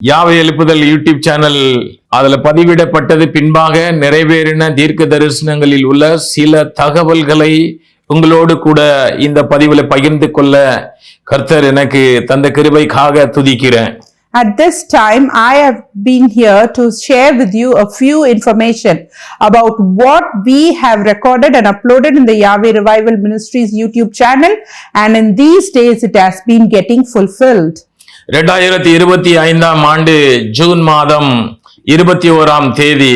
யாவை எழுப்புதல் YouTube channel அதுல பதிவிடப்பட்டது பின்பாக நிறைவேறின தீர்க்க தரிசனங்களில் உள்ள சில தகவல்களை உங்களோடு கூட இந்த பதிவுல பகிர்ந்து கொள்ள கர்த்தர் எனக்கு தந்த கிருபைக்காக துதிக்கிறேன். At this time, I have been here to share with you a few information about what we have recorded and uploaded in the Yahweh Revival Ministries YouTube channel, and in these days it has been getting fulfilled. 2025 ஆண்டு June மாதம் 21ஆம் தேதி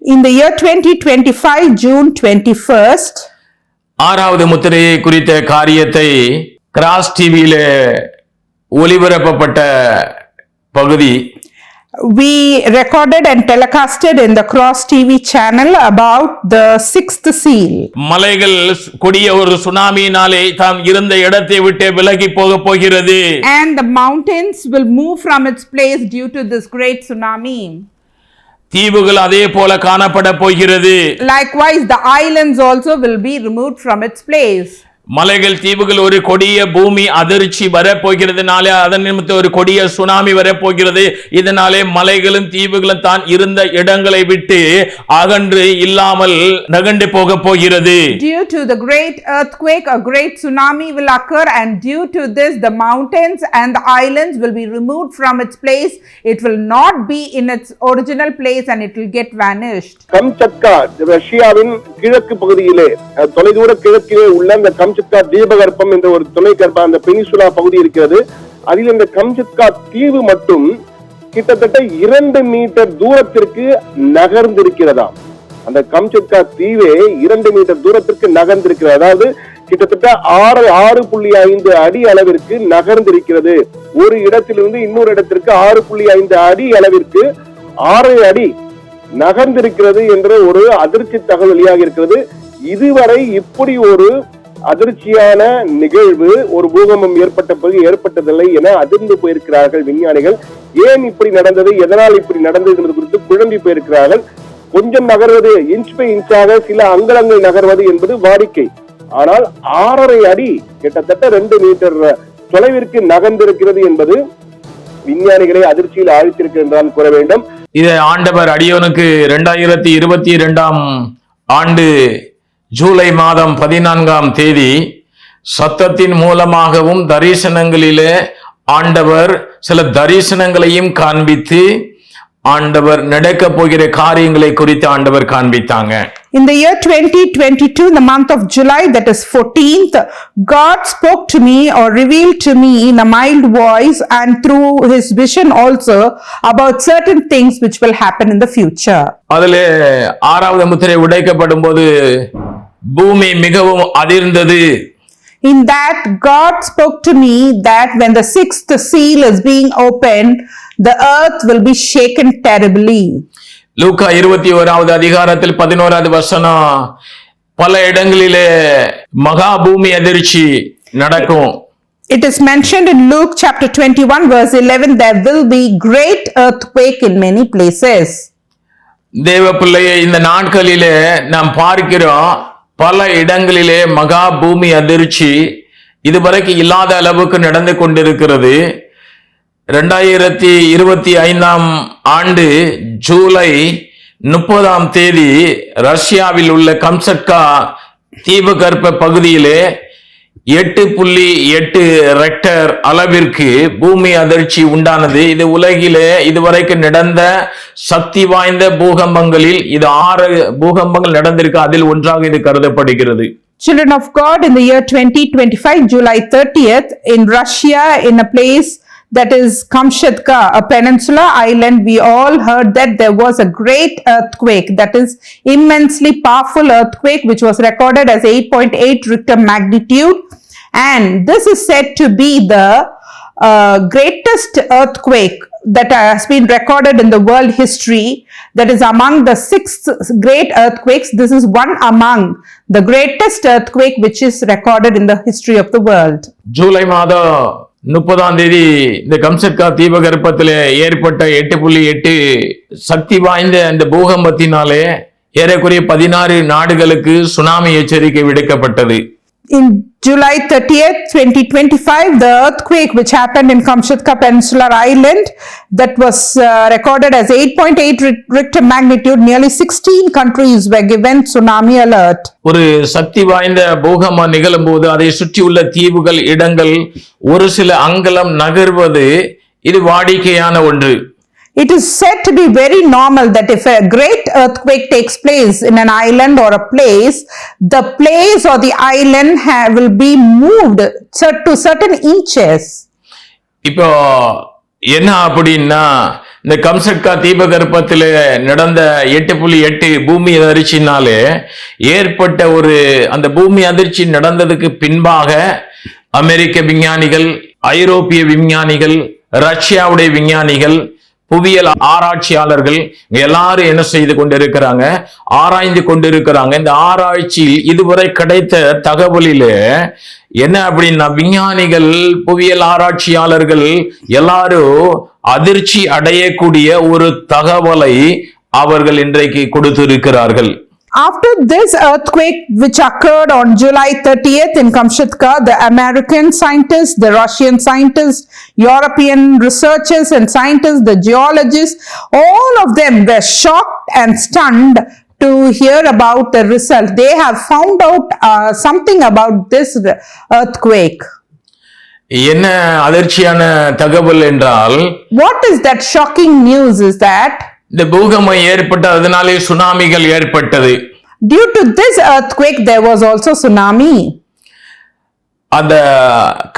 In the year 2025, June 21st, ஆறாவது முத்திரையை குறித்த காரியத்தை cross டிவியில ஒளிபரப்பப்பட்ட பகுதி we recorded and telecasted in the Cross TV channel about the sixth seal. மலைகள் கொடிய ஒரு சுனாமியினாலே தாம் இருந்த இடத்தை விட்டு விலகி போக போகிறது. And the mountains will move from its place due to this great tsunami. தீவுகள் அதே போல காணப்பட போகிறது. Likewise, the islands also will be removed from its place. மலைகள் தீவுகள் ஒரு கொடிய பூமி அதிர்ச்சி வரப்போகிறதுனாலே அதன் நிமித்தம் ஒரு கொடிய சுனாமி வரப்போகிறது. இதனாலே மலைகளும் தீவுகளும் தான் இருந்த இடங்களை விட்டு அகன்று இல்லாமல் நகண்டு போக போகிறது. Due to the great earthquake, a great tsunami will occur, and due to this, the mountains and the islands will be removed from its place. It will not be in its original place and it will get vanished. Kamchatka ரஷ்யாவின் கிழக்கு பகுதியிலே தொலைதூர கிழக்கிலே உள்ள அந்த Kamchatka தீபகற்பம் என்ற ஒரு துணைக்கற்பம் அந்த பெனிசுலா பகுதி இருக்கிறது. அதில் இந்த கம்சட்கா தீவு மட்டும் கிட்டத்தட்ட 2 மீட்டர் தூரத்திற்கு நகர்ந்திருக்கிறதாம். அந்த கம்சட்கா தீவே 2 மீட்டர் தூரத்திற்கு நகர்ந்திருக்கிறது. அதாவது கிட்டத்தட்ட 6.5 அடி அளவிற்கு நகர்ந்திருக்கிறது. ஒரு இடத்திலிருந்து இன்னொரு இடத்திற்கு 6.5 அடி அளவிற்கு 6 அடி நகர்ந்திருக்கிறது என்ற ஒரு அதிர்ச்சி தகவல் வெளியாக இருக்கிறது. இதுவரை இப்படி ஒரு அதிர்ச்சியான நிகழ்வு ஒரு பூகம்பம் ஏற்பட்ட பிறகு ஏற்பட்டதில்லை என அதிர்ந்து போயிருக்கிறார்கள் விஞ்ஞானிகள். ஏன் இப்படி நடந்தது, எதனால் இப்படி நடந்தது என்பது குறித்து குழம்பி போயிருக்கிறார்கள். கொஞ்சம் நகர்வது, இன்ச் பை இன்ச்சாக சில அங்கலங்கள் நகர்வது என்பது வாடிக்கை. ஆனால் 6.5 அடி கிட்டத்தட்ட 2 மீட்டர் தொலைவிற்கு நகர்ந்திருக்கிறது என்பது விஞ்ஞானிகளை அதிர்ச்சியில் ஆழ்த்திருக்கிறது என்றால் கூற வேண்டும். இதை ஆண்டவர் அடியோனுக்கு 2022ஆம் ஆண்டு ஜூலை மாதம் 14ஆம் தேதி சத்தத்தின் மூலமாகவும் தரிசனங்களிலே ஆண்டவர் சில தரிசனங்களையும் காண்பித்து ஆண்டவர் நடக்க போகிற காரியங்களை குறித்து ஆண்டவர் காண்பித்தாங்க. In the year 2022, in the month of July, that is 14th, God spoke to me or revealed to me in a mild voice and through his vision also about certain things which will happen in the future. அதிலே ஆறாவது முத்திரை உடைக்கப்படும் போது பூமி மிகவும் அதிர்ந்தது. In that, God spoke to me that when the sixth seal is being opened, the earth will be shaken terribly. லூக்கா 21வது அதிகாரத்தில் 11வது வசனம், பல இடங்களிலே மகா பூமி அதிர்ச்சி நடக்கும். It is mentioned in Luke chapter 21 verse 11, there will be great earthquake in many places. தேவ பிள்ளையை இந்த நாட்களிலே நாம் பார்க்கிறோம், பல இடங்களிலே மகா பூமி அதிர்ச்சி இதுவரைக்கும் இல்லாத அளவுக்கு நடந்து கொண்டிருக்கிறது. 2025ஆம் ஆண்டு ஜூலை 30ஆம் தேதி ரஷ்யாவில் உள்ள கம்சட்கா தீபகற்ப பகுதியிலே 8.8 ரெக்டர் அளவிற்கு பூமி அதிர்ச்சி உண்டானது. இது உலகிலே இதுவரைக்கும் நடந்த சக்தி வாய்ந்த பூகம்பங்களில் இது 6 பூகம்பங்கள் நடந்திருக்கு. அதில் ஒன்றாக இது கருதப்படுகிறது. Children of God, in the year 2025, July 30th, in Russia, in a place that is Kamchatka, a peninsula island, we all heard that there was a great earthquake, that is immensely powerful earthquake, which was recorded as 8.8 Richter magnitude, and this is said to be the greatest earthquake that has been recorded in the world history. That is among the 6 great earthquakes. This is one among the greatest earthquake which is recorded in the history of the world. July மாதம் 30ஆம் தேதி இந்த Kamchatka தீபகற்பத்திலே ஏற்பட்ட 8.8 சக்தி வாய்ந்த அந்த பூகம்பத்தினாலே ஏறக்குறைய 16 நாடுகளுக்கு tsunami எச்சரிக்கை விடுக்கப்பட்டது. In July 30th, 2025, the earthquake which happened in Kamchatka Peninsular Island that was recorded as 8.8 Richter magnitude, nearly 16 countries were given tsunami alert. ஒரு சக்தி வாய்ந்த பூகம்பம் நிகழும் போது அதை சுற்றியுள்ள தீவுகள் இடங்கள் ஒரு சில அங்குலம் நகர்வது இது வாடிக்கையான ஒன்று. It is said to be very normal that if a great earthquake takes place in an island or a place, the place or the island will be moved to certain inches. இப்போ என்ன அப்படின்னா இந்த Kamchatka தீபகற்பத்தில் நடந்த 8.8 பூமி அதிர்ச்சினாலே ஏற்பட்ட அந்த பூமி அதிர்ச்சி நடந்ததுக்கு பின்பாக அமெரிக்க விஞ்ஞானிகள், ஐரோப்பிய விஞ்ஞானிகள், ரஷ்யாவுடைய விஞ்ஞானிகள், புவியியல் ஆராய்ச்சியாளர்கள் எல்லாரும் என்ன செய்து கொண்டிருக்கிறாங்க, ஆராய்ந்து கொண்டிருக்கிறாங்க. இந்த ஆராய்ச்சியில் இதுவரை கிடைத்த தகவலிலே என்ன அப்படின்னா, விஞ்ஞானிகள், புவியியல் ஆராய்ச்சியாளர்கள் எல்லாரும் அதிர்ச்சி அடையக்கூடிய ஒரு தகவலை அவர்கள் இன்றைக்கு கொடுத்திருக்கிறார்கள். After this earthquake which occurred on July 30th in Kamchatka, the American scientists, the Russian scientists, European researchers and scientists, the geologists, all of them were shocked and stunned to hear about the result. They have found out something about this earthquake. என்ன அதிர்ச்சியான தகவல் என்றால், what is that shocking news is that இந்த பூகம்பம் ஏற்பட்ட அதனாலே சுனாமிகள் ஏற்பட்டது. due to this earthquake there was also tsunami. அந்த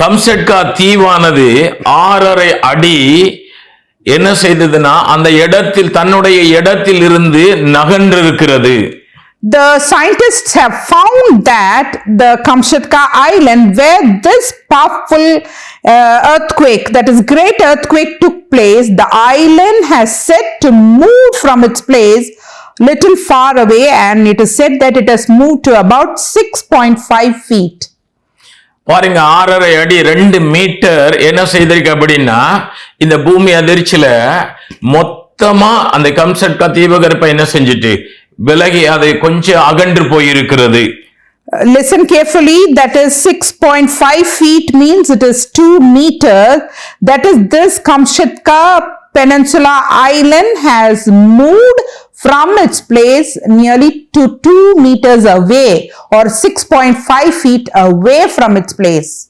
கம்சட்கா தீவானது 6.5 அடி என்ன செய்ததுன்னா அந்த இடத்தில் தன்னுடைய இடத்தில் இருந்து நகன்றிருக்கிறது. The scientists have found that the Kamchatka island where this powerful earthquake, that is great earthquake took place, the island has said to move from its place little far away, and it is said that it has moved to about 6.5 feet. பாருங்க, 6.5 அடி 2 metre என்ன செய்திருக்கு அப்படின்னா இந்த பூமி அதிர்ச்சியில மொத்தமா அந்த Kamchatka தீபகற்பம் என்ன செஞ்சிட்டு விலகி அது கொஞ்சம் அகன்று போயிருக்கிறது. Listen carefully, that is 6.5 feet means it is 2 meters. That is, this Kamchatka Peninsula Island has moved from its place nearly to 2 meters away or 6.5 feet away from its place.